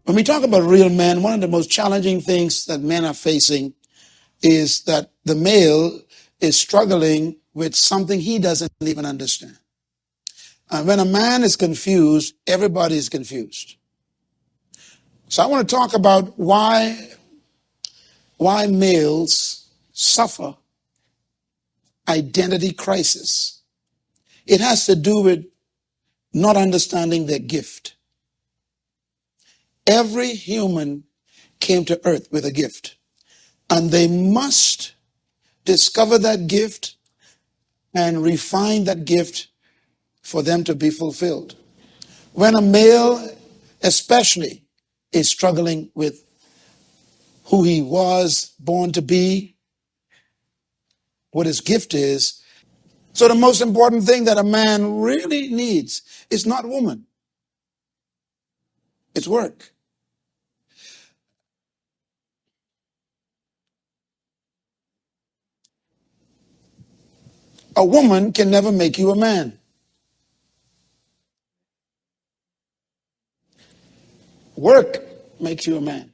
When we talk about real men, one of the most challenging things that men are facing is that the male is struggling with something he doesn't even understand. And when a man is confused, everybody is confused. So I want to talk about why males suffer identity crisis. It has to do with not understanding their gift. Every human came to earth with a gift, and they must discover that gift and refine that gift for them to be fulfilled. When a male especially is struggling with who he was born to be, what his gift is, so the most important thing that a man really needs is not woman, it's work. A woman can never make you a man. Work makes you a man.